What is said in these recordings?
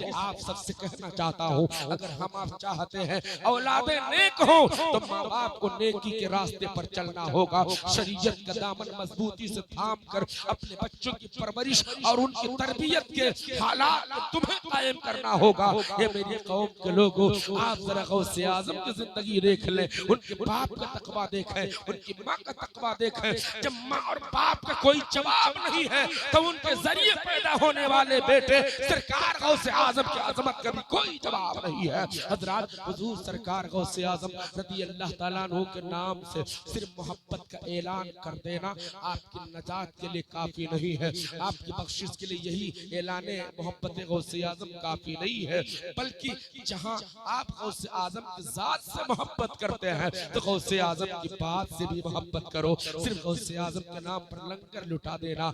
इसलिए आप सबसे कहना चाहता हूँ, अगर हम आप चाहते हैं औलादे नेक हो तो माँ बाप को नेकी के रास्ते पर चलना होगा। शरीयत का दामन मजबूती से थाम कर अपने बच्चों की परवरिश और उनकी तरबियत के हालात तुम्हें कायम करना होगा। ये मेरी कौम के लोगों, आप जरा गौसे आजम की जिंदगी देख लें, उनके बाप का तकवा देखें, उनकी माँ का तकवा देखें। जब माँ और बाप का कोई जवाब नहीं है तो उनके जरिए पैदा होने वाले बेटे सरकार गौसे आजम की अजमत का भी कोई जवाब नहीं है। हजरात, हुजूर सरकार गौसे आजम रज़ी अल्लाह ताला अन्हु के नाम से सिर्फ मोहब्बत का ऐलान कर देना आपकी नजात के लिए काफी नहीं है, आपकी बख्शिश के लिए यही ऐलान मोहब्बत गौसे आजम काफी नहीं है, बल्कि जहां आप गौसे आजम की जात से मोहब्बत करते हैं तो गौसे आजम की बात से भी मोहब्बत करो। सिर्फ गौसे आजम के नाम पर लंगर लुटा देना,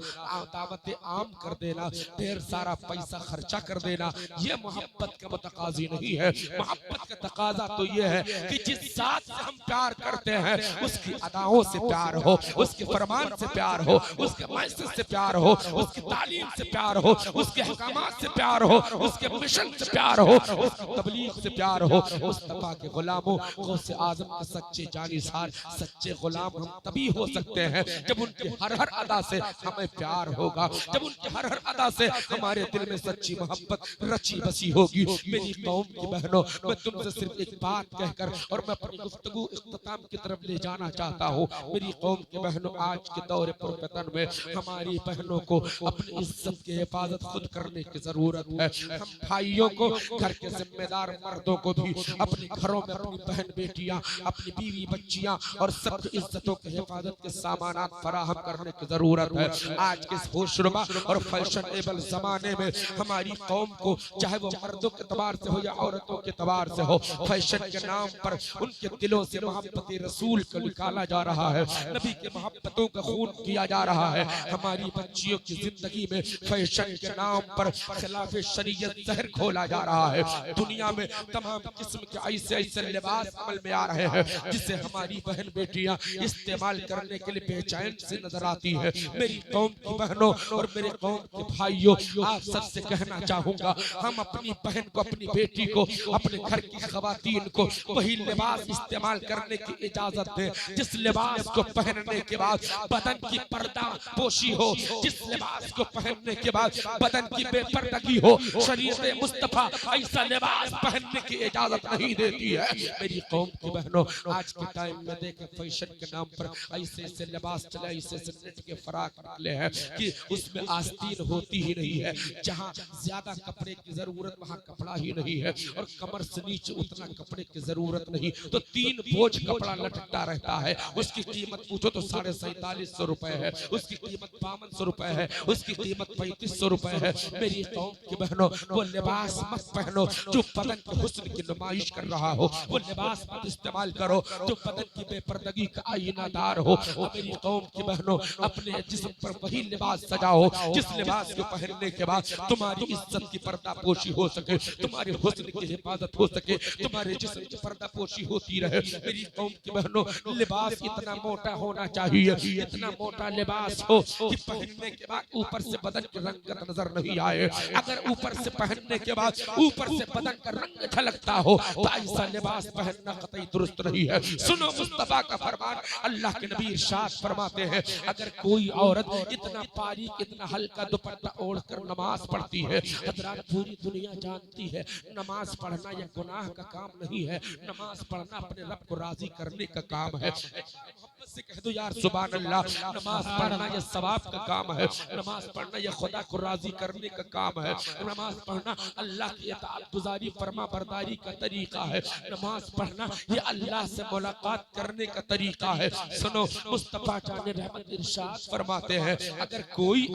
दावत आम कर देना, ढेर सारा पैसा खर्चा कर देना, ये मोहब्बत का तकाज़ी नहीं है। मोहब्बत का तकाजा तो ये है कि जिस जात से हम प्यार करते हैं उसकी अदाओं से प्यार हो, उसके फरमान से प्यार हो, उसके मैसेज से प्यार हो, उसकी तालीम से प्यार हो, उसके हकामात से प्यार हो, उसके मिशन से प्यार हो, उसकी तबलीग से प्यार हो। मुस्तफा के गुलामों, गौसे आजम के सच्चे जानिसार, सच्चे गुलाम हम तभी हो सकते हैं जब उनकी हर हर अदा से हमें प्यार होगा, जब उनकी हर हर अदा से हमारे दिल में सच्ची मोहब्बत रची बसी होगी। मेरी कौम की बहनों, मैं तुमसे सिर्फ एक बात कहकर और मैं अपनी गुफ्तगू इख्तिताम की तरफ ले जाना चाहता हूँ। मेरी कौम की बहनों, आज के दौर पुरफतन में हमारी बहनों को अपनी इज्जत की हिफाजत खुद करने की जरूरत है। हम भाइयों को, घर के जिम्मेदार मर्दों को भी अपने घरों में अपनी बहन बेटियां, अपनी बीवी बच्चियां और सबकी इज्जतों की हिफाजत के सामान फराहम करने की जरूरत है। आज के होशरुबा और फैशनेबल जमाने में हमारी कौम को, चाहे वो मर्दों के तबार से हो या औरतों के तबार से हो, फैशन के नाम पर उनके दिलों से मोहब्बत रसूल को निकाला जा रहा है, नबी के मोहब्बतों का खून किया जा रहा है। हमारी बच्चियों की जिंदगी में फैशन के नाम पर खिलाफ शरीयत जहर खोला जा रहा है। दुनिया में तमाम किस्म के ऐसे ऐसे लिबास अमल में आ रहे हैं जिसे हमारी बहन बेटियां इस्तेमाल करने के लिए बेचैन से नजर आती है। मेरी कौम की बहनों और मेरे कौम के भाइयों, आप सबसे कहना चाहूंगा, हम अपनी बहन को, अपनी बेटी को, अपने घर की खवातीन को वही लिबास इस्तेमाल करने की इजाजत दें जिस लिबास को पहनने के बाद बदन की पर्दा पोशी हो, जिस लिबास को पहनने के बाद बदन की बेपर्दगी हो। शरीयत मुस्तफा ऐसा लिबास पहनने की इजाजत नहीं देती है। मेरी कौम की बहनों, आज के टाइम में देखें फैशन के नाम पर ऐसे ऐसे लिबास चले, ऐसे ऐसे नेट के फराक निकले हैं कि उसमें आस्तीन होती ही नहीं है। जहाँ ज्यादा कपड़े की जरूरत वहाँ कपड़ा ही नहीं है, और कमर से नीचे उतना कपड़े की जरूरत नहीं, तो 3 बोझ कपड़ा लटकता रहता है। उसकी कीमत पूछो तो 4750 रुपए है, उसकी कीमत 5200 रुपए है, उसकी कीमत 3500 रुपए है। मेरी कौम की बहनों, वो लिबास मत पहनो जो बदन के हुस्न की नुमाइश कर रहा हो, वो लिबास मत इस्तेमाल करो जो बदन की बेपर्दगी का आईनादार हो। मेरी कौम की बहनों, अपने जिस्म पर वही लिबास सजाओ जिस लिबास को पहनने के बाद तुम्हारी इज्जत की पर्दापोशी हो सके, तुम्हारे हुस्न की हिफाजत हो सके, तुम्हारे जिस्म की पर्दापोशी होती रहे। मेरी कौम की बहनों, लिबास इतना मोटा होना चाहिए, इतना मोटा लिबास हो कि पहनने के बाद ऊपर से बदन की रंगत नजर नहीं आए। अगर ऊपर से पहनने के बाद ऊपर से बदन का रंग झलकता हो तो ऐसा लिबास पहनना कतई दुरुस्त नहीं है। सुनो मुस्तफा का फरमान, अल्लाह के नबी इरशाद फरमाते हैं, अगर कोई औरत इतना बारीक, इतना हल्का दुपट्टा ओढ़कर नमाज पढ़ती है, हजरात पूरी दुनिया जानती है नमाज पढ़ना यह गुनाह का काम नहीं है, नमाज पढ़ना अपने रब को राजी करने का काम है। से कह दो यार सुभान अल्लाह, नमाज पढ़ना यह सवाब का काम है, नमाज पढ़ना यह खुदा को राजी करने का काम है, नमाज पढ़ना अल्लाह की इताअत गुजारी फरमा बरदारी का तरीका है, नमाज पढ़ना यह अल्लाह से मुलाकात करने का तरीका है। सुनो मुस्तफा जाने रहमत इरशाद फरमाते हैं, अगर कोई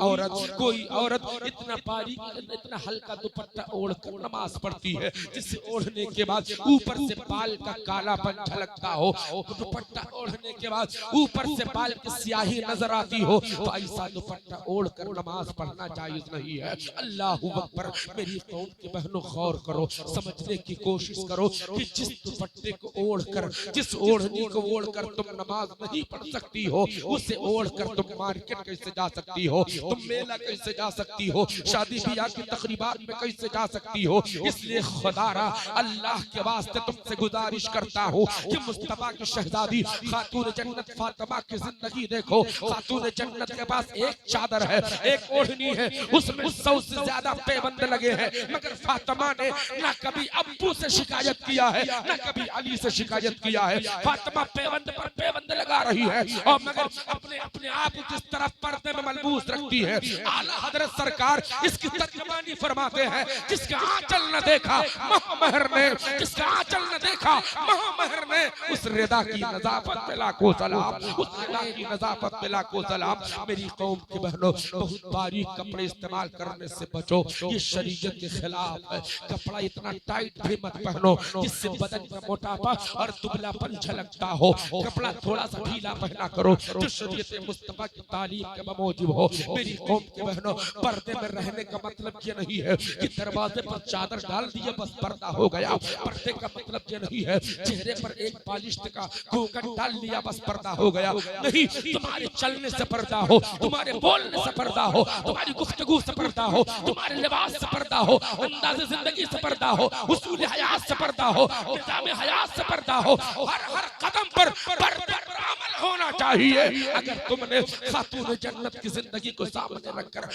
औरत इतना बारीक, इतना हल्का दुपट्टा ओढ़कर नमाज नमाज पढ़ती है, जिसे ओढ़ने के बाद ऊपर से बाल का कालापन झलकता हो, दुपट्टा ओढ़ने के बाद ऊपर से बाल की स्याही नजर आती हो, तो ऐसा दुपट्टा ओढ़कर नमाज पढ़ना जायज नहीं है। अल्लाहू अकबर। मेरी कौम की बहनों गौर करो, समझने की कोशिश करो कि जिस दुपट्टे को ओढ़कर, जिस ओढ़नी को ओढ़कर तुम नमाज नहीं पढ़ सकती हो, उसे ओढ़कर तुम मार्केट कैसे जा सकती हो, तुम मेला कैसे जा सकती हो, शादी ब्याह की तकरीबात में कैसे जा सकती हो। इसलिए खुदारा अल्लाह के वास्ते तुमसे गुजारिश करता हूँ कि मुस्तफा की शहजादी खातून जन्नत फातिमा की जिंदगी देखो। खातून जन्नत के पास एक चादर है, एक ओढ़नी है, उसमें 100 से ज्यादा पैबंद लगे हैं, मगर फातिमा ने ना कभी अब्बू से शिकायत किया है, ना कभी अली से शिकायत किया है। फातिमा पैबंद पर पैबंद लगा रही है और मगर अपने अपने आप को किस तरह पर्दे में मलबूस रखती है। आला हजरत सरकार इसकी तर्जमानी फरमाते हैं, जिसका आंचल न देखा महमहर ने, जिसका आंचल न देखा महमहर ने, उस रिदा की नजाफत पे लाखों सलाम, उस रिदा की नजाफत पे लाखों सलाम। मेरी कौम के बहनों, बहुत बारीक कपड़े इस्तेमाल करने से बचो, ये शरीयत के खिलाफ है। कपड़ा इतना टाइट भी मत पहनो जिससे बदन का मोटापा और दुबलापन झलकता हो। कपड़ा थोड़ा सा ढीला पहना करो जो शरीयत मुस्तफा की तालीम के मौजूद हो। मेरी कौम के बहनों, पर्दे में रहने का मतलब ये नहीं है कि दरवाजे पर चादर डाल दिए बस पर्दा हो गया। पर्दे का मतलब ये नहीं है चेहरे पर एक पॉलिश का घूंघट डाल लिया बस पर्दा हो गया। नहीं, तुम्हारे चलने से पर्दा हो, तुम्हारे बोलने से पर्दा हो, तुम्हारी गुफ्तगू से पर्दा हो, तुम्हारे लिबास से पर्दा हो, अंदाज़े जिंदगी से पर्दा हो, उसूल हयात से पर्दा हो, निज़ाम हयात से पर्दा हो। हर कदम पर पर्दे पर अमल होना चाहिए। अगर तुमने खातून जन्नत की जिंदगी को सामने रखकर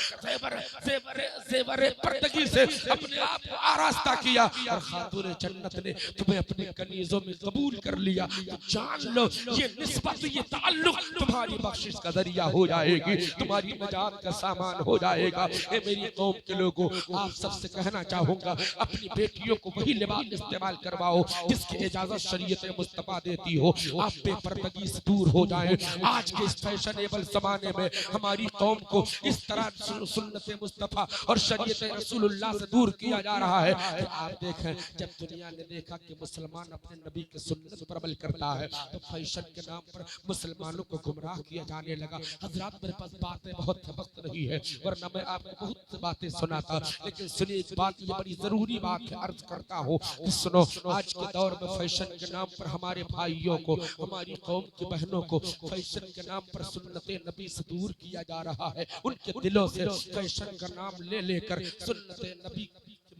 ज़ेवर पर्दगी से अपने आप को आरास्ता किया और खातून जन्नत ने तुम्हें अपने कनीजों में कबूल कर लिया, तो जान लो ये निस्बत, ये ताल्लुक तुम्हारी बख्शिश का जरिया हो जाएगी, तुम्हारी निजात का सामान हो जाएगा। मेरी कौम के लोगों, आप सबसे कहना चाहूंगा, अपनी बेटियों को वही लिबास इस्तेमाल करवाओ जिसकी इजाजत शरीयत मुस्तफा देती हो। आप बेपर्दगी से दूर हो जाएं। आज के इस फैशनेबल जमाने में हमारी कौम को इस तरह सुन्नत मुस्तफा और शरीयत रसूलुल्लाह से दूर किया जा रहा है। तो आप देखें, जब दुनिया ने देखा कि मुसलमान अपने नबी के सुन्नत पर अमल करता है, तो फैशन के नाम पर मुसलमानों को गुमराह किया जाने लगा। हजरात, मेरे पास बातें बहुत वक्त नहीं है, वरना मैं आपको बहुत बातें सुनाता, लेकिन सुनिए एक बात, ये बड़ी जरूरी बात है, अर्ज करता हूँ। सुनो, आज के दौर में फैशन के नाम पर हमारे भाइयों को, हमारी कौम की बहनों को फैशन के नाम पर सुन्नत नबी से दूर किया जा रहा है। उनके दिलों से फैशन का नाम ले लेकर सुन्नत नबी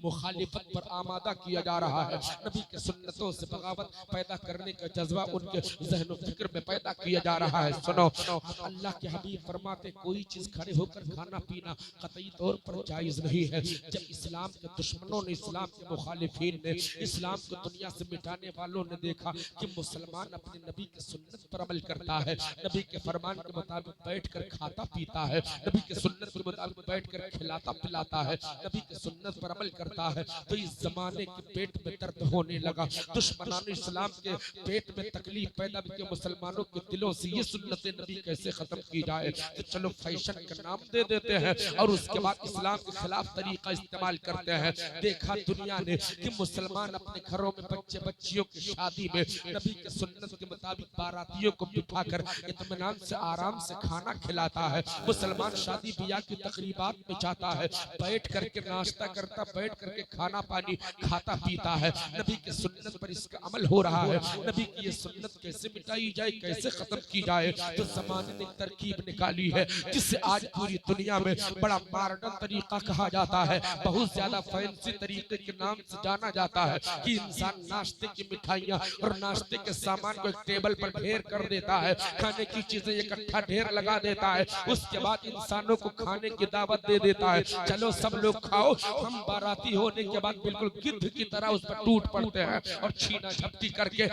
मुखालिफत पर आमादा किया जा रहा है। नबी के सुन्नतों से बगावत पैदा करने का जज्बा उनके ज़हन फिक्र में पैदा किया जा रहा है। सुनो, अल्लाह के हबीब फरमाते, कोई चीज़ खड़े होकर खाना पीना कतई तौर पर जायज़ नहीं है। जब इस्लाम के दुश्मनों ने, इस्लाम के मुखालिफिन ने, इस्लाम को दुनिया से मिटाने वालों ने देखा कि मुसलमान अपने नबी के सुन्नत पर अमल करता है, नबी के फरमान के मुताबिक बैठ कर खाता पीता है, नबी के सुन्नत के मुताबिक बैठ कर खिलाता पिलाता है, नबी के सुन्नत पर अमल करता है, तो इस जमाने के पेट में दर्द होने लगा। दुश्मनान इस्लाम के पेट में तकलीफ पैदा की, मुसलमानों के दिलों से ये सुन्नत नबी कैसे खत्म की जाए, तो चलो फैशन का नाम दे देते हैं और उसके बाद इस्लाम के खिलाफ तरीका इस्तेमाल करते हैं। देखा दुनिया ने कि मुसलमान अपने घरों में बच्चे बच्चियों की शादी में नबी के सुन्नत के मुताबिक बारातियों को बिठाकर इत्मीनान से आराम से खाना खिलाता है। मुसलमान शादी ब्याह की तकरीबात में जाता है, बैठ करके नाश्ता करता, बैठ करके खाना पानी खाता पीता है। नबी के सुन्नत पर इसका अमल हो रहा है। नबी की ये सुन्नत कैसे मिटाई जाए, कैसे खत्म की जाए, तो ज़माने ने तरकीब निकाली है जिससे आज पूरी दुनिया में बड़ा मॉडर्न तरीका कहा जाता है, बहुत ज्यादा फैंसी तरीके के नाम से जाना जाता है कि इंसान नाश्ते की मिठाइयाँ और नाश्ते के सामान को एक टेबल पर ढेर कर देता है, खाने की चीजें इकट्ठा ढेर लगा देता है, उसके बाद इंसानों को खाने की दावत दे देता है, चलो सब लोग खाओ। हम बाराती होने के बाद बिल्कुल गिद्ध की तरह उस पर टूट पड़ते हैं और छीना झपटी करके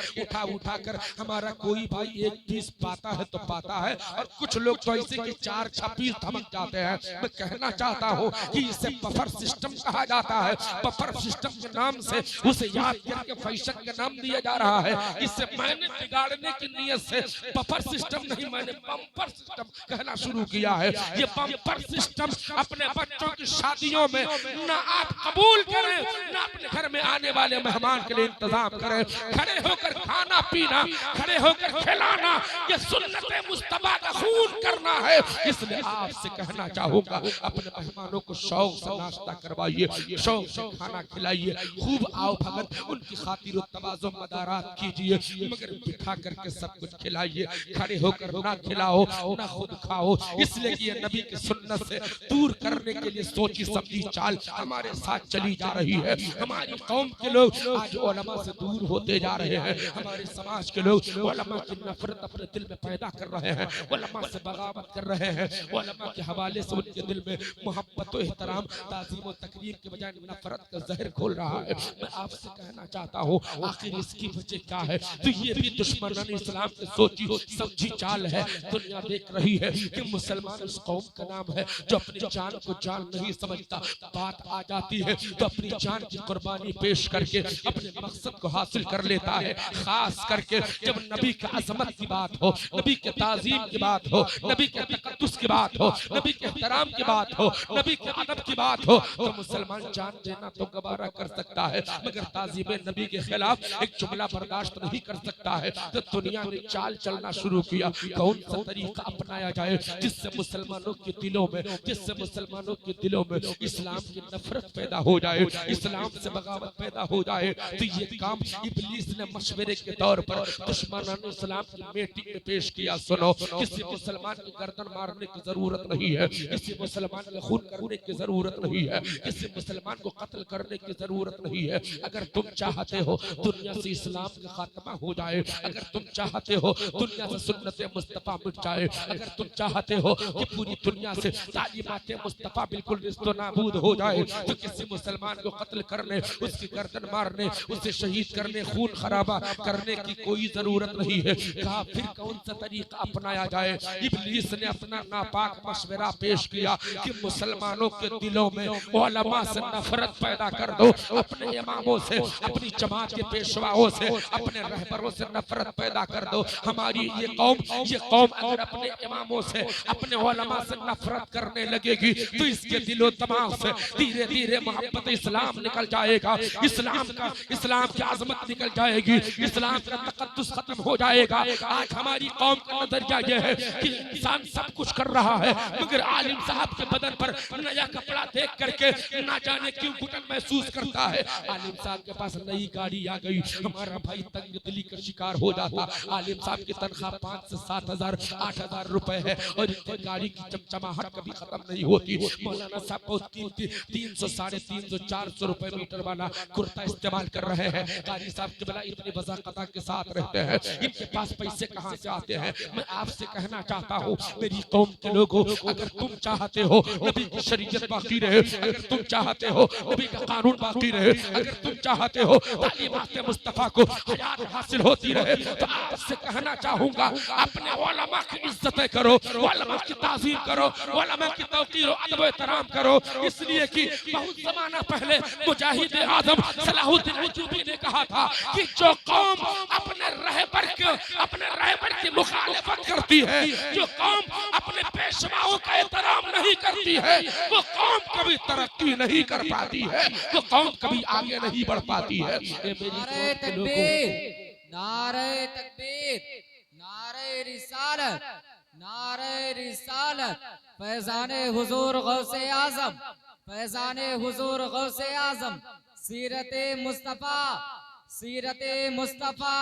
उठा कर हमारा कोई भाई एक पीस पाता है तो पाता है, और कुछ लोग तो ऐसे कि 4-6 पीस धमक जाते हैं। मैं कहना चाहता हूँ कि इसे बफर सिस्टम कहा जाता है। बफर सिस्टम के नाम से उसे याद करके फैशन का नाम दिया जा रहा है। इसे मैंने बिगाड़ने की नीयत से बफर सिस्टम नहीं, मैंने बम्पर सिस्टम कहना शुरू किया है। ये बम्पर सिस्टम अपने बच्चों की शादियों में ना आप कबूल करें, ना अपने अपने घर में आने वाले मेहमान के लिए इंतजाम करें, खड़े होकर खाना पीना, खड़े होकर खिलाना, ये सुन्नत मुस्तफा का खून करना है। इसलिए आपसे कहना चाहूंगा, अपने मेहमानों को शौक से नाश्ता करवाइए, शौक से खाना खिलाइए, खूब आओ भगत उनकी खातिर तवाज़ो मदारात कीजिए, मगर बिठा करके सब कुछ खिलाइए। खड़े होकर ना खिलाओ ना खुद खाओ, इसलिए कि ये नबी की सुन्नत से दूर करने के लिए सोची समझी चाल हमारे साथ चली जा रही है। हमारी कौम के लोग आज उलमा से दूर होते जा रहे हैं, हमारे समाज के लोग उलमा की नफरत अपने दिल में पैदा कर रहे हैं, उलमा से बगावत कर रहे हैं, उलमा के हवाले से उनके दिल में मोहब्बत और एहतराम, ताज़ीम और तकरीम के बजाय नफरत का जहर खोल रहा है। मैं आपसे कहना चाहता हूँ, आखिर इसकी वजह क्या है? तो ये भी दुश्मनान इस्लाम की सोची समझी चाल है। दुनिया देख रही है कि मुसलमान उस कौम का नाम है जो अपनी जान को जान नहीं समझता। बात आ जाती है तो अपनी जान की कुर्बानी पेश करके अपने मकसद को हासिल कर लेता है। खास करके जब नबी की अजमत की बात हो, नबी के ताजीम की बात हो, नबी के तकद्दुस की बात हो, नबी के एहतराम की बात हो, नबी के अदब की बात हो, तो मुसलमान जान देना तो गवारा कर सकता है, मगर ताजीम नबी के खिलाफ एक जुमला बर्दाश्त नहीं कर सकता है। तो दुनिया ने चाल चलना शुरू किया, कौन सा तरीका अपनाया जाए जिससे मुसलमानों के दिलों में, जिससे मुसलमानों के दिलों में इस्लाम की नफरत पैदा हो जाए, इस्लाम से बगावत पैदा हो जाए। तो ये काम इब्लीस ने मशवरे के तौर पर दुश्मनान इस्लाम की मीटिंग में पेश किया। सुनो, किसी मुसलमान की गर्दन मारने की जरूरत नहीं है, किसी मुसलमान का खून करने की जरूरत नहीं है, किसी मुसलमान को कत्ल करने की जरूरत नहीं है। अगर तुम चाहते हो दुनिया से इस्लाम का खात्मा हो जाए, अगर तुम चाहते हो दुनिया से सुन्नत मुस्तफा मिट जाए, अगर तुम चाहते हो कि पूरी दुनिया से तालीमात मुस्तफा बिल्कुल निस्तो नाबूद हो जाए, तो किसी मुसलमान को कत्ल करने, उसकी गर्दन मारने, उसे शहीद करने, खून खराबा करने की कोई जरूरत नहीं है। कहा फिर कौन सा तरीका अपनाया जाए? इब्लीस ने अपना नापाक मशवरा पेश किया कि मुसलमानों के दिलों में उलमा से नफरत पैदा कर दो, अपने इमामों से, अपनी जमात के पेशवाओं से, अपने रहबरों से नफरत पैदा कर दो। हमारी ये कौम अगर अपने इमामों से, अपने उलमा से नफरत करने लगेगी तो इसके दिलो दिमाग से धीरे धीरे मोहब्बत इस्लाम निकल जाएगा, इस्लाम की आजमत निकल जाएगी, इस्लाम का तकद्दुस खत्म हो जाएगा। आज हमारी कौम का नजरिया यह है कि इंसान सब कुछ कर रहा है, मगर आलिम साहब के बदन पर नया कपड़ा देख करके ना जाने क्यों घुटन महसूस करता है। आलिम साहब के पास नई गाड़ी आ गई, हमारा भाई तंग दिली का शिकार हो जाता। आलिम साहब की तनख्वाह 5 से 7 हजार 8 हजार रुपए है और इनकी गाड़ी की चमचमाहट कभी खत्म नहीं होती। मौलाना साहब को 300 350 400 रुपए मीटर वाला कुर्ता इस्तेमाल कर रहे हैं। कारी साहब के बला इतनी वज़ाक़त के साथ रहते हैं, इनके पास पैसे कहाँ से आते हैं? मैं आपसे कहना चाहता हूँ मेरी कौम के लोगों, अगर तुम चाहते हो नबी की शरीयत बाकी रहे, अगर तुम चाहते हो नबी का कानून बाकी रहे, अगर तुम चाहते हो तालीमात मुस्तफा को हयात हासिल होती रहे, तो आपसे कहना चाहूंगा अपने उलमा की इज्जत करो, उलमा की ताज़ीम करो, उलमा की तौक़ीर और अदब एहतराम करो। इसलिए कि बहुत ज़माना पहले मुजाहिद आज़म सलाहुद्दीन अय्यूबी ने कहा था कि जो कौम अपने रहबर की मुखालिफत करती है, जो कौम अपने पेशवाओं का एहतराम नहीं करती है, वो कौम कभी तरक्की नहीं कर पाती है, वो कौम कभी आगे नहीं बढ़ पाती है। नारे तकबीर, नारे तकबीर, नारे रिसालत, नारे रिसालत, फैज़ाने हुजूर गौसे आज़म, फैज़ाने हुजूर गौसे आज़म, सीरते मुस्तफ़ा, सीरते मुस्तफ़ा,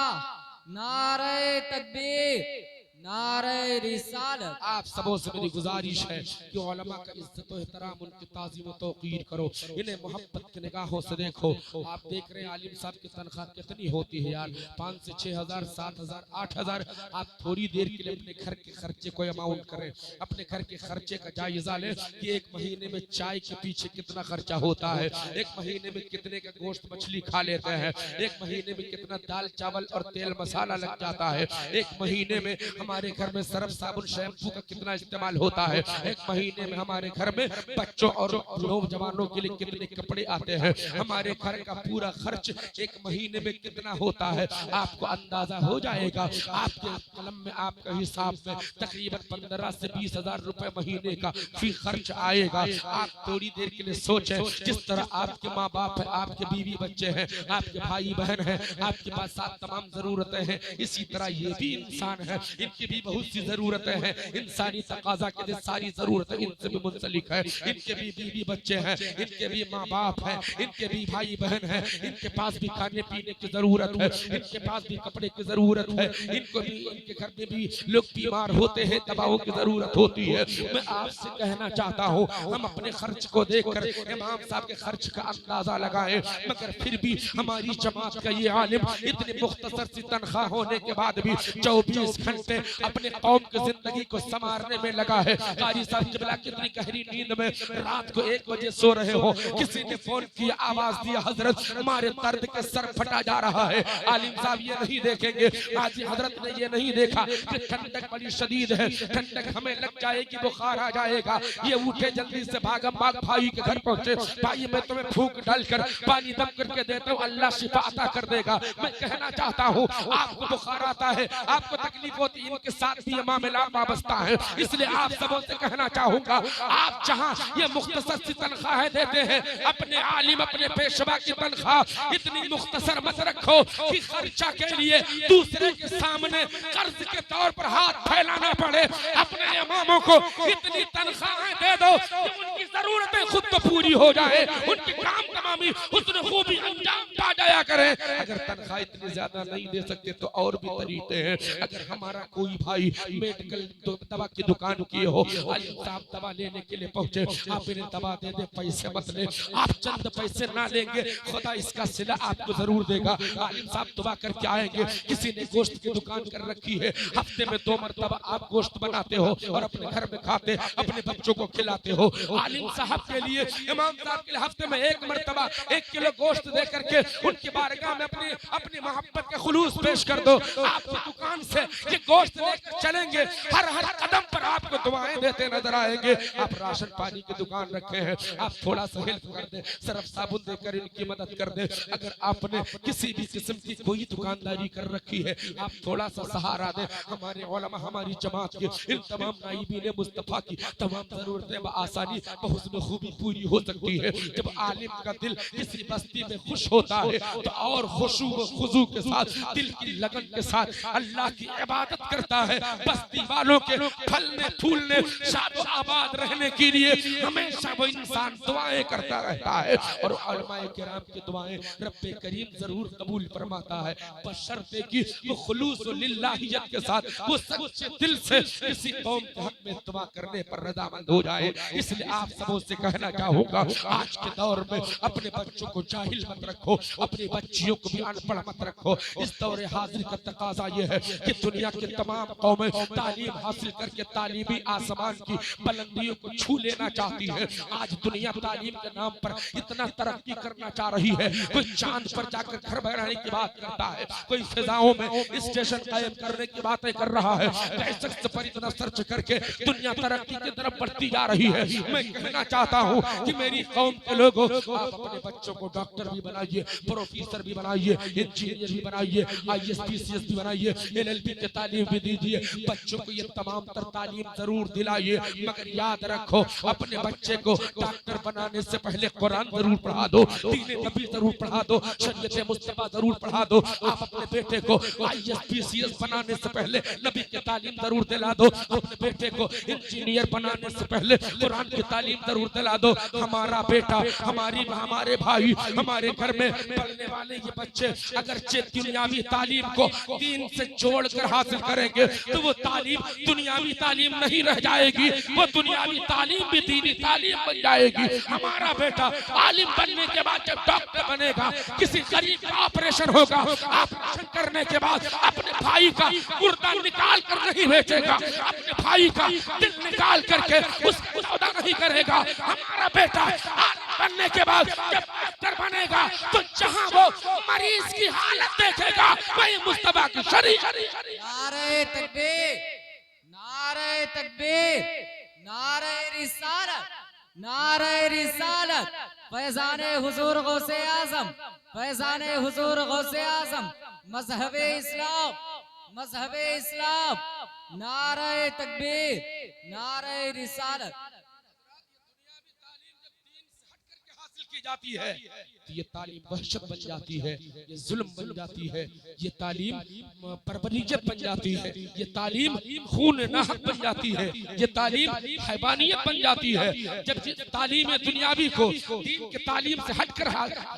नारे तकबीर, नारे रिसालत। आप सबों से मेरी गुजारिश है कि उलमा का इज्जत और एहतराम, उनकी ताज़ीम और तौक़ीर करो, इन्हें मोहब्बत की निगाहों से देखो। आप देख रहे हैं आलिम साहब की तनख्वाह कितनी होती है यार, 5 से 6 हजार 7 हजार 8 हजार। आप थोड़ी देर के लिए अपने घर के खर्चे को अमाउंट करें, अपने घर के खर्चे का जायजा लें कि एक महीने में चाय के पीछे कितना खर्चा होता है, एक महीने में कितने का गोश्त मछली खा लेते हैं, एक महीने में कितना दाल चावल और तेल मसाला लग जाता है, एक महीने में हमारे घर में सर्फ साबुन शैम्पू का कितना इस्तेमाल होता है, एक महीने में हमारे घर में बच्चों और नौजवानों के लिए कितने कपड़े आते हैं, हमारे घर का पूरा खर्च एक महीने में कितना होता है, आपको अंदाजा हो जाएगा। आपके कलम में आपका हिसाब में तकरीबन 15 से 20 हजार रुपए महीने का फी खर्च आएगा। आप थोड़ी देर के लिए सोचें, जिस तरह आपके माँ बाप है, आपके बीवी बच्चे हैं, आपके भाई बहन हैं, आपके पास साथ तमाम जरूरतें हैं, इसी तरह ये भी इंसान है, इनकी भी बहुत सी जरूरतें हैं। इंसानी तकाजा के लिए सारी जरूरतें इनसे भी मुंसलिक है। इनके भी बीवी बच्चे हैं, इनके भी माँ बाप हैं, इनके भी भाई बहन हैं, इनके पास भी खाने पीने की जरूरत है, इनके पास भी कपड़े की जरूरत है, इनको भी इनके घर में भी लोग बीमार होते हैं, दवाओं की जरूरत होती है। मैं आपसे कहना चाहता हूँ, हम अपने खर्च को देखकर इमाम साहब के खर्च का अंदाजा लगाएं, मगर फिर भी हमारी जमात का ये आलिम इतनी मुख्तसर सी तनख्वाह होने के बाद भी 24 घंटे अपने कौम की जिंदगी को संवारने में लगा है। कारी साहब किबला कितनी गहरी नींद में रात को 1 बजे सो रहे हो, किसी ने फोन किया, आवाज दिया, हजरत हमारे दर्द के सर फटा जा रहा है। आलिम साहब ये नहीं देखेंगे, आज हजरत ने ये नहीं देखा कि ठंडक बड़ी शदीद है, ठंडक हमें लग जाएगी, बुखार आ जाएगा, ये उठे जल्दी से भागम भाग भाई के घर पहुंचे, भाई मैं तुम्हें फूंक डालकर पानी दम करके देता हूँ, अल्लाह शिफा अता कर देगा। मैं कहना चाहता हूँ, आपको बुखार आता है, आपको तकलीफ होती है, इनके साथ भी ये मामला वाबस्ता है, इसलिए आप सबों से कहना चाहूंगा, आप जहाँ ये मुख्तसर सी तनख्वाह देते हैं, अपने आलिम अपने पेशवा की तनख्वाह इतनी मुख्तसर मत रखो कि खर्चा के लिए दूसरे के सामने कर्ज के तौर पर हाथ फैलाना पड़े। अपने इमामों को इतनी तनख्वाहें दे दो कि उनकी जरूरतें खुद तो पूरी हो जाए, उनकी काम तमामी हुस्न खूबी अंजाम पा जाया करें। अगर तनख्वाह इतनी ज्यादा नहीं दे सकते तो और भी तरीके हैं। अगर हमारा कोई भाई मेडिकल दवा की दुकान की हो, आलिम साहब दवा लेने के लिए पहुंचे, आप इन्हें दवा दे दे, पैसे मत ले, आप चंद पैसे ना लेंगे, खुदा इसका सिला आपको जरूर देगा। आलिम साहब दवा करके आएंगे, किसी ने गोश्त की दुकान कर रखी है, हफ्ते में 2 मरतबा आप गोश्त बनाते हो और अपने घर में खाते, अपने बच्चों को खिलाते हो। आलिम साहब के लिए, इमाम साहब के लिए हफ्ते में 1 मरतबा 1 किलो गोश्त दे करके उनकी बारगाह में अपनी मोहब्बत का खुलूस पेश कर दो। आपकी दुकान से ये गोश्त लेकर चलेंगे, हर कदम पर आपको दुआएं देते नजर आएंगे। आप राशन पानी की दुकान रखे हैं, आप थोड़ा सा हेल्प कर दे, सर्फ साबुन देकर इनकी मदद कर दे। अगर आपने किसी भी किस्म की कोई दुकानदारी कर रखी है, आप थोड़ा सा सहारा दें। हमारे उलमा, हमारी जमात के इन तमाम नाइबीन मुस्तफा की तमाम जरूरतें बआसानी बहुस्न खूबी पूरी हो सकती है। जब आलिम का दिल किसी बस्ती में खुश होता है तो और खुशू व खुजू के साथ, दिल की लगन के साथ अल्लाह की इबादत करता है। बस्ती वालों के फलने फूलने शाद आबाद रहने के लिए हमेशा वो इंसान दुआएं करता रहता है और उलमाए किराम की दुआएं रब्बे करीम जरूर कबूल फरमाता है, बशर्ते कि वो खुलूस व लिल्लाहियत के साथ वो सच्चे दिल से किसी कौम के हक में दुआ करने पर रजामंद हो जाए। इसलिए आप सबों से कहना चाहूंगा, आज के दौर में अपने बच्चों को जाहिल मत रखो, अपनी बच्चियों को भी अनपढ़ मत रखो। इस दौर हाजिर का तकाजा यह है कि दुनिया की तमाम कौमें तालीम हासिल करके तालीमी आसमान की बुलंदियों को छू लेना चाहती है। आज दुनिया तालीम के नाम पर इतना तरक्की करना चाह रही है, कोई चांद पर जाकर घर बनाने की बात करता है, कोई फिजाओं में स्टेशन कायम करने की बातें कर रहा है। कैसे पर इतना सर्च करके दुनिया तरक्की की तरफ बढ़ती जा रही है। मैं कहना चाहता हूँ कि मेरी कौम के लोगों, आप अपने बच्चों को डॉक्टर भी बनाइए, प्रोफेसर भी बनाइए, इंजीनियर भी बनाइए, IAS PCS भी बनाइए, LLB की तालीम भी दीजिए। बच्चों को ये तमाम तर तालीम जरूर दिलाइए, मगर याद रखो अपने बच्चे को डॉक्टर बनाने से पहले कुरान जरूर पढ़ा दो, दीन नबी जरूर पढ़ा दो, शरीयत मुस्तफा जरूर पढ़ा दो। आप अपने बेटे को IAS PCS बनाने से पहले नबी की तालीम जरूर दिला दो, अपने बेटे को इंजीनियर बनाने से पहले कुरान की तालीम जरूर दिला दो। हमारा बेटा, हमारे भाई, हमारे घर में पढ़ने वाले ये बच्चे अगर दुनियावी तालीम को दीन से जोड़कर हासिल करेंगे तो वो तालीम दुनियावी तालीम नहीं रह जाएगी, वो दुनियावी तालीम भी दीनी तालीम बन जाएगी। हमारा बेटा आलिम बनने के बाद जब डॉक्टर बनेगा, किसी गरीब का ऑपरेशन होगा, ऑपरेशन करने के बाद अपने भाई का गुर्दा निकाल कर नहीं बेचेगा, अपने भाई का दिल निकाल करके उसका सौदा नहीं करेगा। हमारा बेटा बनने के बाद जब डॉक्टर बनेगा तो जहां वो मरीज की हालत देखेगा वही मुस्तफा की शरीयत। नारे तकबीर। तकबीर, नारे रिसालत, नारे रिसालत, फैजाने हुजूर गौसे आजम, फैजाने हुजूर गौसे आजम, मजहबे इस्लाम, मजहबे इस्लाम, नारे तकबीर, नारे रिसालत। की जाती है तो ये तालीम वहशत बन जाती है, ये जुल्म बन जाती है, ये तालीम परवरियत बन जाती है, ये तालीम खून नाहक बन जाती है, ये तालीम हैवानियत बन जाती है। जब तालीम दुनियावी को दीन के तालीम से हटकर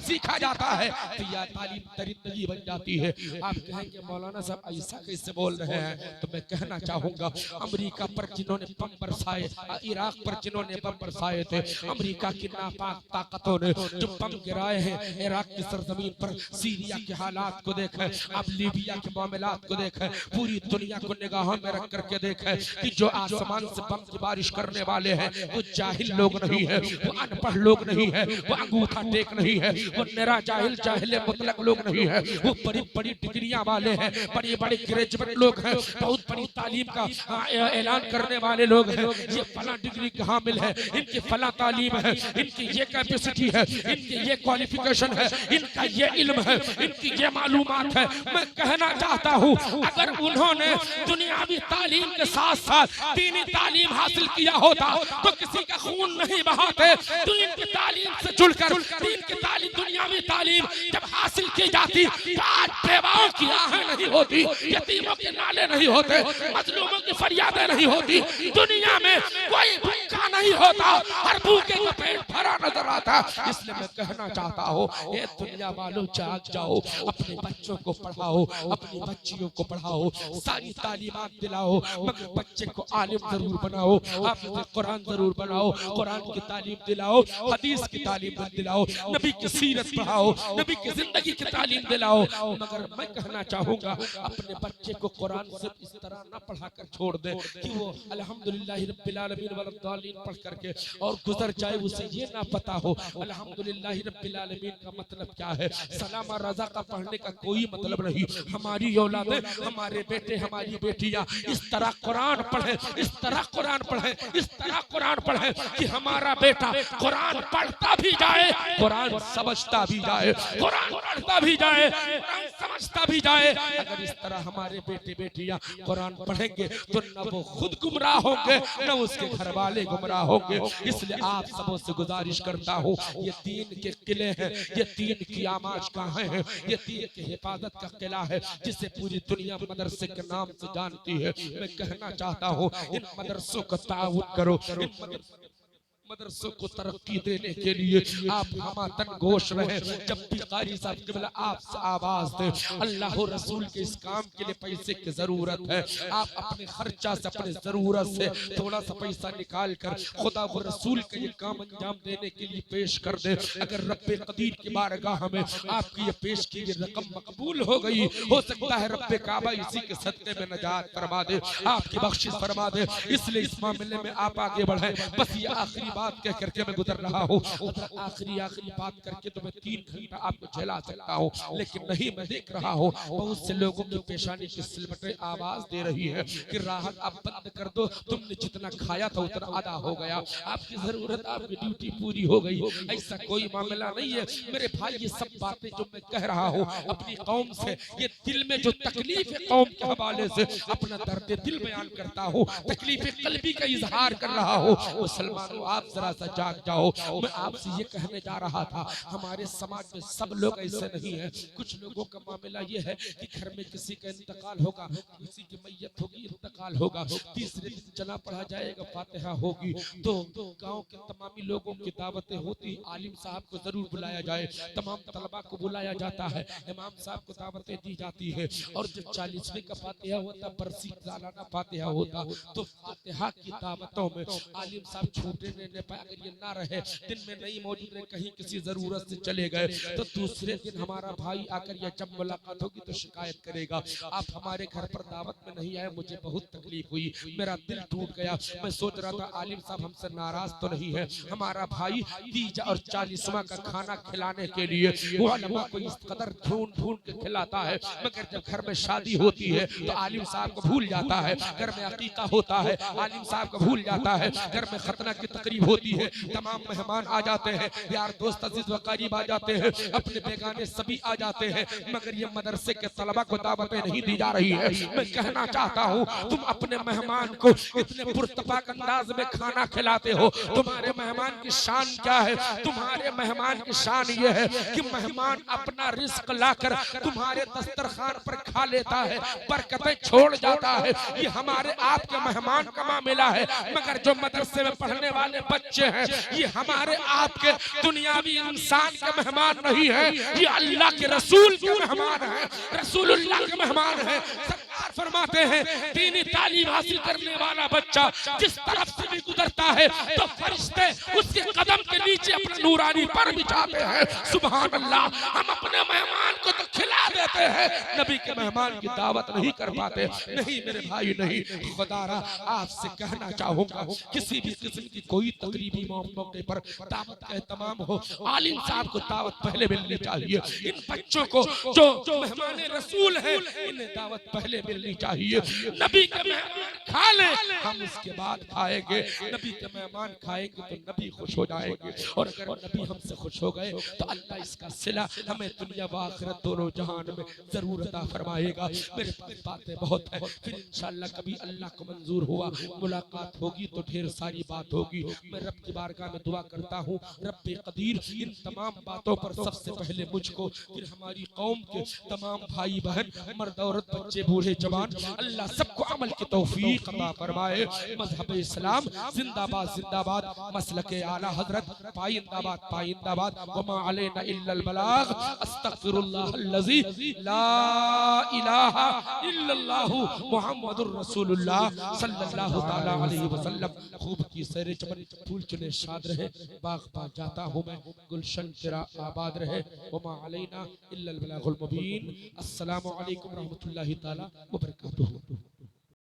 सीखा जाता है तो यह तालीम दरिंदगी बन जाती है। आप कहेंगे मौलाना साहब ऐसा कैसे बोल रहे हैं, तो मैं कहना चाहूंगा अमेरिका पर जिन्होंने बम बरसाए, इराक पर जिन्होंने बम बरसाए थे, अमेरिका की नापाक ताकतों ने जो बम गिराए हैं इराक की सरजमीन पर, सीरिया के हालात को देखें, आप लीबिया के मामलात को देखें, पूरी दुनिया को निगाहों में रख करके देखें कि जो आसमान से बम की बारिश करने वाले हैं वो जाहिल लोग नहीं है, वो अनपढ़ लोग नहीं है, वो अंगूठा टेक नहीं है, वो निरा जाहिल जाहिल मुतलक लोग नहीं है, वो बड़ी बड़ी डिग्रियां वाले हैं, बड़ी बड़ी ग्रेजुएट लोग हैं, बहुत बड़ी तालीम का ऐलान करने वाले लोग हैं। ये फला डिग्री के हामिल है, इनकी फला तालीम है, इनकी ये कैपेसिटी है, इनकी ये क्वालिफिकेशन है, इनका ये इल्म है, इनकी ये मालूमात है। मैं कहना चाहता हूँ अगर उन्होंने दुनियावी तालीम के साथ साथ दीनी तालीम हासिल किया होता तो किसी का खून नहीं बहाते। दीन की तालीम से जुड़कर दीन की तालीम, दुनियावी तालीम जब हासिल की जाती तो आज बेवाओं की आहें नहीं होती, यतीमों के नाले नहीं होते, मजलूमों की फरियादें नहीं होती, दुनिया में कोई भूखा नहीं होता, हर भूखे का पेट भरा नजर आता। इसलिए मैं कहना चाहता हूँ ये दुनिया वालों जाग जाओ, अपने बच्चों को पढ़ाओ, अपनी बच्चियों को पढ़ाओ, सारी तालीमात दिलाओ, मगर बच्चे को आलिम जरूर बनाओ, आप कुरान जरूर बनाओ, कुरान की तालीम दिलाओ, हदीस की तालीम दिलाओ, नबी की सीरत पढ़ाओ, नबी की जिंदगी की तालीम दिलाओ। मगर मैं कहना चाहूंगा अपने बच्चे को कुरान से इस तरह न पढ़ा कर छोड़ दे कि वो अल्हम्दुलिल्लाह रब्बिल आलमीन वलद्दालीन पढ़ करके और गुजर जाए, उसे ये ना पता हो अल्हम्दुलिल्लाह रब्बिल आलमीन का मतलब क्या है। सलाम और रज़ा का पढ़ने का कोई मतलब नहीं। हमारी औलादें, हमारे बेटे, हमारी बेटियां इस तरह कुरान पढ़े, इस तरह कुरान पढ़े, इस तरह कुरान पढ़े कि हमारा बेटा कुरान पढ़ता भी जाए, कुरान समझता भी जाए, कुरान पढ़ता भी जाए, कुरान समझता भी जाए। अगर इस तरह हमारे बेटे बेटियां कुरान पढ़ेंगे तो न वो खुद गुमराह होंगे न उसके घर वाले गुमराह होंगे। इसलिए आप सबों से गुजारिश करता हूँ ये दीन के किले हैं, ये दीन की आमाज कहाँ है, ये दीन की हिफाजत का किला है जिसे पूरी दुनिया मदरसे के नाम से जानती है। मैं कहना चाहता हूँ इन मदरसों का ताउन करो, इन मदरसों को तरक्की देने के लिए आप हमातन गोश रहे। जब भी कारी साहब क़िबला आपसे आवाज दे अल्लाह रसूल के इस काम के लिए पैसे की जरूरत है, आप अपने खर्चा से, अपने जरूरत से थोड़ा सा पैसा निकाल कर खुदा व रसूल के ये काम अंजाम देने के लिए पेश कर दे। अगर रब्बे कदीर की बारगाह में आपकी ये पेश की ये रकम मकबूल हो गई, हो सकता है रब्बे काबा इसी के सदक़े में नजात फरमा दे, आपकी बख्शिश फरमा दे। इसलिए इस मामले में आप आगे बढ़े। बस ये आखिरी बात कह करके मैं गुजर रहा हूँ, आखिरी बात करके तो मैं 3 घंटा आपको झेला सकता हूँ, लेकिन नहीं, मैं देख रहा हूँ बहुत से लोगों की पेशानी की सिलवटें आवाज दे रही है कि राहत आप बंद कर दो, तुमने जितना खाया था उतना अदा हो गया, आपकी जरूरत, आपकी ड्यूटी पूरी हो गई। ऐसा कोई मामला नहीं है मेरे भाई। ये सब बातें जो मैं कह रहा हूँ अपनी कौम से, ये दिल में जो तकलीफ है कौम के हवाले से अपना दर्द दिल बयान करता हूँ, तकलीफ कल्बी का इजहार कर रहा हूँ। मुसलमानों आप जरा सा जाग जाओ। मैं आपसे ये कहने जा रहा था हमारे समाज में सब लोग ऐसे नहीं है। कुछ लोगों का मामला ये है कि घर में किसी का इंतकाल होगा, किसी की मैयत होगी, इंतकाल होगा, तीसरे दिन जना पढ़ा जाएगा, फातिहा होगी, तो गांव के तमामी लोगों की दावतें होती, आलिम साहब को जरूर बुलाया जाए, तमाम तलबा को बुलाया जाता है, इमाम साहब को दावतें दी जाती है, और जब 40वें का फातिहा होता, बरसी सालाना फातिहा होता, तो फातिहा की दावतों में आलिम साहब छूटने महीने पर अगर ये ना रहे, दिन में नहीं मौजूद रहे, कहीं किसी जरूरत से चले गए, तो दूसरे दिन हमारा भाई आकर या जब मुलाकात होगी तो शिकायत करेगा, आप हमारे घर पर दावत में नहीं आए, मुझे बहुत तकलीफ हुई, मेरा दिल टूट गया, मैं सोच रहा था आलिम साहब हमसे नाराज तो नहीं है। हमारा भाई 30 और 40वां का खाना खिलाने के लिए वो उलमा को इस कदर ढूंढ ढूंढ के खिलाता है, मगर जब घर में शादी होती है तो आलिम साहब को भूल जाता है, घर में अकीका होता है आलिम साहब को भूल जाता है, घर में खतना की तकरीब होती है, तमाम मेहमान आ जाते हैं, यार दोस्त अजीज व करीब आ जाते हैं, अपने बेगाने सभी आ जाते हैं, मगर ये मदरसे के तलबा को दावतें नहीं दी जा रही है। मैं कहना चाहता हूँ तुम अपने मेहमान को इतने पुरतपाक अंदाज में खाना खिलाते हो, तुम्हारे मेहमान की शान क्या है? तुम्हारे मेहमान की शान ये है कि मेहमान अपना रिस्क लाकर तुम्हारे दस्तरखान पर खा लेता है, बरकतें छोड़ जाता है। ये हमारे आपके मेहमान का मामला है, मगर जो मदरसे में पढ़ने वाले बच्चे हैं ये हमारे आपके दुनियावी इंसान के मेहमान नहीं है, ये अल्लाह के रसूल के मेहमान है, रसूलुल्लाह के मेहमान है। सरकार फरमाते हैं दीनी तालीम हासिल करने वाला बच्चा जिस तरफ से भी गुजरता है तो फरिश्ते उसके कदम के नीचे अपना नूरानी पर बिछाते हैं। सुभान अल्लाह, हम अपने मेहमान को तो खिला देते हैं, नबी के मेहमान की दावत नहीं कर पाते। नहीं मेरे भाई नहीं, खुदारा आपसे कहना चाहूंगा किसी भी किस्म की कोई तकरीबी मौके पर दावत का एहतमाम हो, आलिम साहब को दावत पहले मिलनी चाहिए। इन बच्चों को जो मेहमान रसूल हैं इन्हें दावत पहले मिलनी चाहिए। नबी के मेहमान खा ले, हम उसके बाद खाएंगे। नबी के मेहमान खाएंगे तो नबी खुश हो जाएंगे, और अगर नबी हमसे खुश हो गए तो अल्लाह इसका सिला हमें दुनिया व आखिरत दोनों जहान में जरूर अता फरमाएगा। मेरे पास बातें बहुत है, फिर इंशाअल्लाह कभी अल्लाह को मंजूर हुआ मुलाकात होगी तो ढेर सारी बात होगी। मैं रब की बारगाह में दुआ करता हूँ, रब्बे कदीर इन तमाम बातों पर सबसे पहले मुझको, फिर हमारी कौम के तमाम भाई बहन, मर्द औरत, बच्चे बूढ़े जवान, अल्लाह सबको अमल की तौफीक अता फरमाए। मज़हब इस्लाम जिंदाबाद जिंदाबाद, मसलके आला हजरत पाइंदाबाद पाइंदाबाद, वमा अलैना इल्लल बलाग, अस्तगफिरुल्लाह अल्लज़ी ला इलाहा इल्लल्लाहु मुहम्मदुर रसूलुल्लाह सल्लल्लाहु तआला अलैहि वसल्लम। खूब की सैर चमन, फूल चुने शाद रहे, बाग बाग जाता हूँ मैं, गुलशन तेरा आबाद रहे, वमा अलैना इल्लल बलागुल मुबीन। अस्सलामु अलैकुम रहमतुल्लाहि तआला व बरकातुहू।